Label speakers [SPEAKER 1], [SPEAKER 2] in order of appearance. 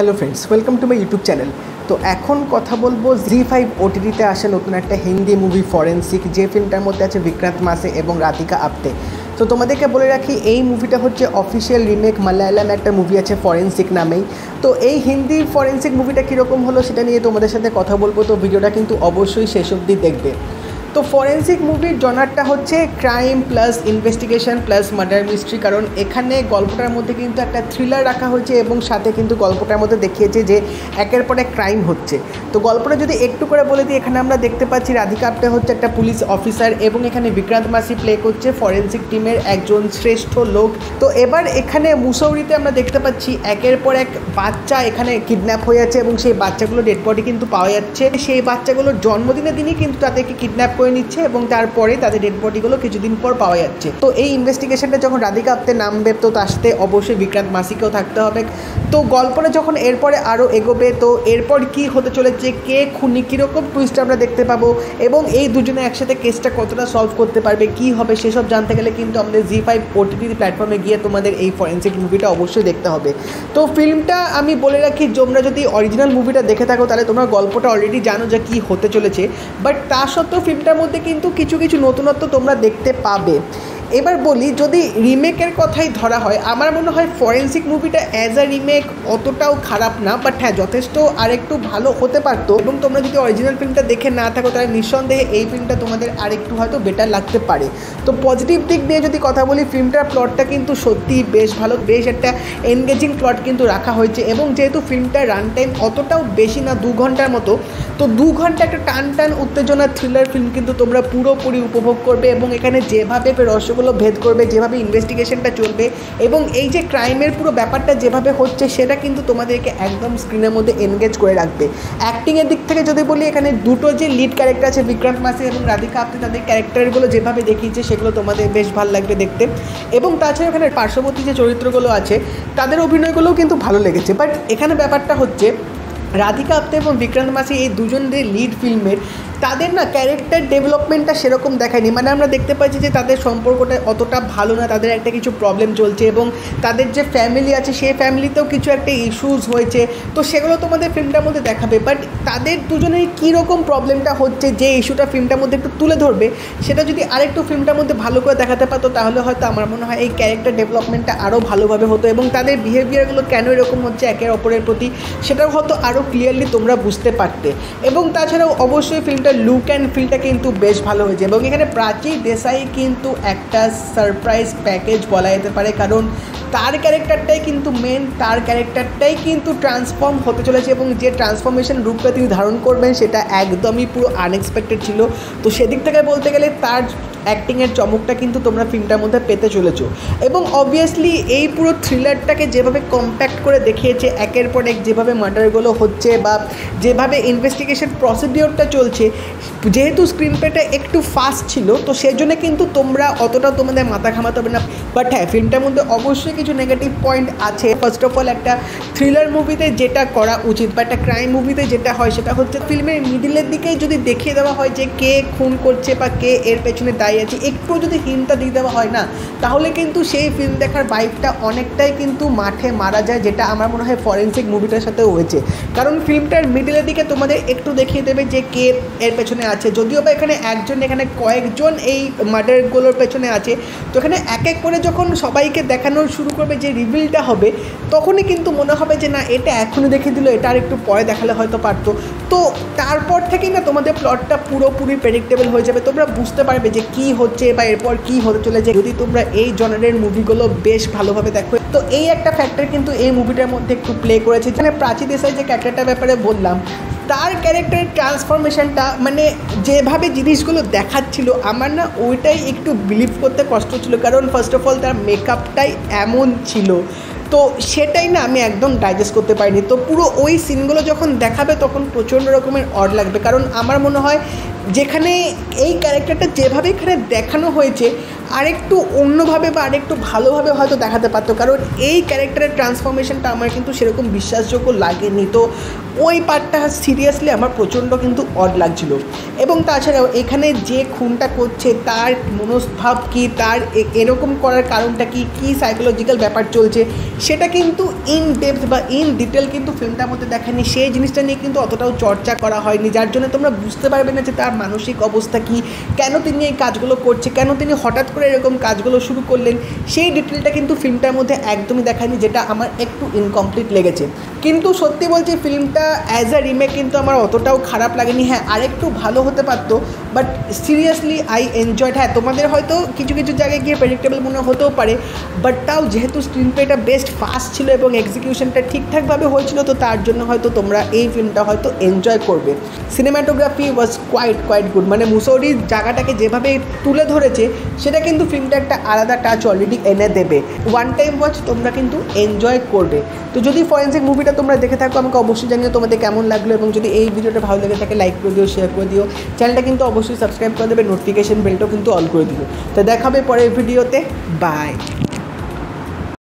[SPEAKER 1] Hello friends, welcome to my YouTube channel. তো এখন কথা বলবো ZEE5 OTT-তে আসে নতুন একটা হিন্দি মুভি ফরেন্সিক, যে ফিল্মটার মধ্যে আছে বিক্রান্ত মাসে এবং রাধিকা আপ্তে। তো তোমাদেরকে বলে রাখি, এই মুভিটা হচ্ছে অফিসিয়াল রিমেক মালায়ালাম একটা মুভি আছে ফরেন্সিক নামেই। তো এই হিন্দি ফরেন্সিক মুভিটা কীরকম হলো সেটা নিয়ে তোমাদের সাথে কথা বলবো, তো ভিডিওটা কিন্তু অবশ্যই শেষ অবধি দেখবে। তো ফরেন্সিক মুভির জনারটা হচ্ছে crime plus investigation plus murder mystery, কারণ এখানে গল্পটার মধ্যে কিন্তু একটা থ্রিলার রাখা হয়েছে এবং সাথে কিন্তু গল্পটার মধ্যে দেখিয়েছে যে একের পর এক ক্রাইম হচ্ছে। তো গল্পটা যদি একটু করে বলে দিই, এখানে আমরা দেখতে পাচ্ছি রাধিকা আপ্তে হচ্ছে একটা পুলিশ অফিসার এবং এখানে বিক্রান্ত মাসি প্লে করছে ফরেন্সিক টিমের একজন শ্রেষ্ঠ লোক। তো এবার এখানে মুসৌরিতে আমরা দেখতে পাচ্ছি একের পর এক বাচ্চা এখানে কিডন্যাপ হয়ে যাচ্ছে এবং সেই বাচ্চাগুলো ডেড বডি কিন্তু পাওয়া যাচ্ছে। সেই বাচ্চাগুলোর জন্মদিনের দিনই কিন্তু তাদেরকে কিডন্যাপ করে নিচ্ছে এবং তারপরে তাদের ডেড বডিগুলো কিছুদিন পর পাওয়া যাচ্ছে। তো এই ইনভেস্টিগেশনটা যখন রাধিকা আপ্তে নামবে, তো তার সাথে অবশ্যই বিক্রান্ত মাসিকেও থাকতে হবে। তো গল্পটা যখন এরপরে আরও এগোবে, তো এরপর কি হতে চলেছে, কে খুনি, কীরকম টুইস্ট আমরা দেখতে পাবো এবং এই দুজনে একসাথে কেসটা কতটা সলভ করতে পারবে, কি হবে সেসব জানতে গেলে কিন্তু আমাদের ZEE5 OTT প্ল্যাটফর্মে গিয়ে তোমাদের এই ফরেন্সিক মুভিটা অবশ্যই দেখতে হবে। তো ফিল্মটা আমি বলে রাখি, তোমরা যদি অরিজিনাল মুভিটা দেখে থাকো তাহলে তোমরা গল্পটা অলরেডি জানো যে কী হতে চলেছে, বাট তা সত্ত্বেও ফিল্মটার মধ্যে কিন্তু কিছু কিছু নতুনত্ব তোমরা দেখতে পাবে। এবার বলি, যদি রিমেকের কথাই ধরা হয়, আমার মনে হয় ফরেন্সিক মুভিটা অ্যাজ আ রিমেক অতটাও খারাপ না, বাট হ্যাঁ যথেষ্ট আরেকটু ভালো হতে পারতো। এবং তোমরা যদি অরিজিনাল ফিল্মটা দেখে না থাকো তাহলে নিঃসন্দেহে এই ফিল্মটা তোমাদের আরেকটু হয়তো বেটার লাগতে পারে। তো পজিটিভ দিক নিয়ে যদি কথা বলি, ফিল্মটার প্লটটা কিন্তু সত্যিই বেশ ভালো, বেশ একটা এনগেজিং প্লট কিন্তু রাখা হয়েছে এবং যেহেতু ফিল্মটার রান টাইম অতটাও বেশি না, 2 ঘন্টার মতো, তো 2 ঘন্টা একটা টান টান উত্তেজনা থ্রিলার ফিল্ম কিন্তু তোমরা পুরোপুরি উপভোগ করবে এবং এখানে যেভাবে রহস্যগুলো ভেদ করবে, যেভাবে ইনভেস্টিগেশনটা চলবে এবং এই যে ক্রাইমের পুরো ব্যাপারটা যেভাবে হচ্ছে সেটা কিন্তু তোমাদেরকে একদম স্ক্রিনের মধ্যে এনগেজ করে রাখবে। অ্যাক্টিংয়ের দিক থেকে যদি বলি, এখানে দুটো যে লিড ক্যারেক্টার আছে বিক্রান্ত মাসি এবং রাধিকা আপ্তে, তাদের ক্যারেক্টারগুলো যেভাবে দেখিয়েছে সেগুলো তোমাদের বেশ ভালো লাগবে দেখতে। এবং তাছাড়া এখানে পার্শ্ববর্তী যে চরিত্রগুলো আছে তাদের অভিনয়গুলোও কিন্তু ভালো লেগেছে। বাট এখানে ব্যাপারটা হচ্ছে রাধিকা আপ্তে এবং বিক্রান্ত মাসি এই দুজনের লিড ফিল্মের তাদের না ক্যারেক্টার ডেভেলপমেন্টটা সেরকম দেখায়নি। মানে আমরা দেখতে পাচ্ছি যে তাদের সম্পর্কটা অতটা ভালো না, তাদের একটা কিছু প্রবলেম চলছে এবং তাদের যে ফ্যামিলি আছে সেই ফ্যামিলিতেও কিছু একটা ইস্যুস হয়েছে, তো সেগুলো তোমাদের ফিল্মটার মধ্যে দেখাবে। বাট তাদের দুজনের কীরকম প্রবলেমটা হচ্ছে, যে ইস্যুটা ফিল্মটার মধ্যে একটু তুলে ধরবে, সেটা যদি আরেকটু ফিল্মটার মধ্যে ভালো করে দেখাতে পারতো তাহলে হয়তো আমার মনে হয় এই ক্যারেক্টার ডেভেলপমেন্টটা আরও ভালোভাবে হতো এবং তাদের বিহেভিয়ারগুলো কেন এরকম হচ্ছে একের অপরের প্রতি সেটাও হয়তো আরও ক্লিয়ারলি তোমরা বুঝতে পারতে। এবং তাছাড়াও অবশ্যই ফিল্মটা লুক অ্যান্ড ফিলটা কিন্তু বেশ ভালো হয়েছে এবং এখানে প্রাচী দেশাই কিন্তু একটা সারপ্রাইজ প্যাকেজ বলা যেতে পারে, কারণ তার ক্যারেক্টারটাই কিন্তু মেন, তার ক্যারেক্টারটাই কিন্তু ট্রান্সফর্ম হতে চলেছে এবং যে ট্রান্সফরমেশন রূপটা তিনি ধারণ করবেন সেটা একদমই পুরো আনএক্সপেক্টেড ছিল। তো সেদিক থেকে বলতে গেলে তার অ্যাক্টিংয়ের চমকটা কিন্তু তোমরা ফিল্মটার মধ্যে পেতে চলেছো। এবং অবভিয়াসলি এই পুরো থ্রিলারটাকে যেভাবে কম্প্যাক্ট করে দেখিয়েছে, একের পর এক যেভাবে মার্ডারগুলো হচ্ছে বা যেভাবে ইনভেস্টিগেশন প্রসিডিওরটা চলছে, যেহেতু স্ক্রিন প্লেটা একটু ফাস্ট ছিল তো সেই জন্য কিন্তু তোমরা অতটা তোমাদের মাথা ঘামাতে হবে না। বাট হ্যাঁ, ফিল্মটার মধ্যে অবশ্যই কিছু নেগেটিভ পয়েন্ট আছে। ফার্স্ট অফ অল, একটা থ্রিলার মুভিতে যেটা করা উচিত বা একটা ক্রাইম মুভিতে যেটা হয় সেটা হচ্ছে ফিল্মের মিডিলের দিকেই যদি দেখিয়ে দেওয়া হয় যে কে খুন করছে বা কে এর পেছনে দাঁড়িয়ে আছে, একটু যদি হিন্টটা দিয়ে দেওয়া হয় না, তাহলে কিন্তু সেই ফিল্ম দেখার ভাইবটা অনেকটাই কিন্তু মাঠে মারা যায়, যেটা আমার মনে হয় ফরেন্সিক মুভিটার সাথেও হয়েছে। কারণ ফিল্মটার মিডিলের দিকে তোমাদের একটু দেখিয়ে দেবে যে কে এর পেছনে আছে, যদিও বা এখানে একজন, এখানে কয়েকজন এই মার্ডারগুলোর পেছনে আছে। তো এখানে এক এক করে যখন সবাইকে দেখানো শুরু করবে, যে রিভিলটা হবে, তখনই কিন্তু মনে হবে যে না, এটা এখনই দেখে দিল, এটা আর একটু পরে দেখালে হয়তো পারতো। তো তারপর থেকেই না তোমাদের প্লটটা পুরোপুরি প্রেডিক্টেবল হয়ে যাবে, তোমরা বুঝতে পারবে যে কী হচ্ছে বা এরপর কী হতে চলেছে যদি তোমরা এই জনারের মুভিগুলো বেশ ভালোভাবে দেখো। তো এই একটা ফ্যাক্টর কিন্তু এই মুভিটার মধ্যে একটু প্লে করেছে। যেখানে প্রাচী দেশাই যে ক্যারেক্টারটার ব্যাপারে বললাম, তার ক্যারেক্টারের ট্রান্সফরমেশনটা মানে যেভাবে জিনিসগুলো দেখাচ্ছিল, আমার না ওইটাই একটু বিলিভ করতে কষ্ট ছিল, কারণ ফার্স্ট অফ অল তার মেকআপটাই এমন ছিল, তো সেটাই না আমি একদম ডাইজেস্ট করতে পারিনি। তো পুরো ওই সিনগুলো যখন দেখাবে তখন প্রচণ্ড রকমের অড লাগবে, কারণ আমার মনে হয় যেখানে এই ক্যারেক্টারটা যেভাবে এখানে দেখানো হয়েছে আরেকটু অন্যভাবে বা আরেকটু ভালোভাবে হয়তো দেখাতে পারতো, কারণ এই ক্যারেক্টারের ট্রান্সফরমেশনটা আমার কিন্তু সেরকম বিশ্বাসযোগ্য লাগেনি। তো ওই পার্টটা সিরিয়াসলি আমার প্রচণ্ড কিন্তু অড লাগছিল। এবং তাছাড়াও এখানে যে খুনটা করছে তার মনোভাব কী, তার এরকম করার কারণটা কী, কী সাইকোলজিক্যাল ব্যাপার চলছে, সেটা কিন্তু ইন ডেপথ বা ইন ডিটেল কিন্তু ফিল্মটার মধ্যে দেখায়নি। সেই জিনিসটা নিয়ে কিন্তু অতটাও চর্চা করা হয়নি, যার জন্য তোমরা বুঝতে পারবে না যে তার মানসিক অবস্থা কী, কেন তিনি এই কাজগুলো করছে, কেন তিনি হঠাৎ করে এরকম কাজগুলো শুরু করলেন, সেই ডিটেলটা কিন্তু ফিল্মটার মধ্যে একদমই দেখায়নি, যেটা আমার একটু ইনকমপ্লিট লেগেছে। কিন্তু সত্যি বলছি ফিল্মটা অ্যাজ আ রিমেক কিন্তু আমার অতটাও খারাপ লাগেনি। হ্যাঁ, আরেকটু ভালো হতে পারতো, বাট সিরিয়াসলি আই এনজয়েড। হ্যাঁ, তোমাদের হয়তো কিছু কিছু জায়গায় গিয়ে প্রেডিক্টেবল মনে হতেও পারে, বাট তাও যেহেতু স্ক্রিন প্লেটা বেস্ট ফাস্ট ছিল এবং এক্সিকিউশনটা ঠিকঠাকভাবে হয়েছিল, তো তার জন্য হয়তো তোমরা এই ফিল্মটা হয়তো এনজয় করবে। সিনেমাটোগ্রাফি ওয়াজ কোয়াইট গুড, মানে মুসৌরির জায়গাটাকে যেভাবে তুলে ধরেছে সেটা কিন্তু ফিল্মটা একটা আলাদা টাচ অলরেডি এনে দেবে। ওয়ান টাইম ওয়াচ তোমরা কিন্তু এনজয় করবে। তো যদি ফরেন্সিক মুভিটা তোমরা দেখে থাকো আমাকে অবশ্যই জানিও তোমাদের কেমন লাগলো, এবং যদি এই ভিডিওটা ভালো লেগে থাকে লাইক করে দিও, শেয়ার করে দিও, চ্যানেলটা কিন্তু অবশ্যই সাবস্ক্রাইব করে দেবে, নোটিফিকেশন বেলটাও কিন্তু অন করে দিও। তো দেখাবে পরের ভিডিওতে, বাই।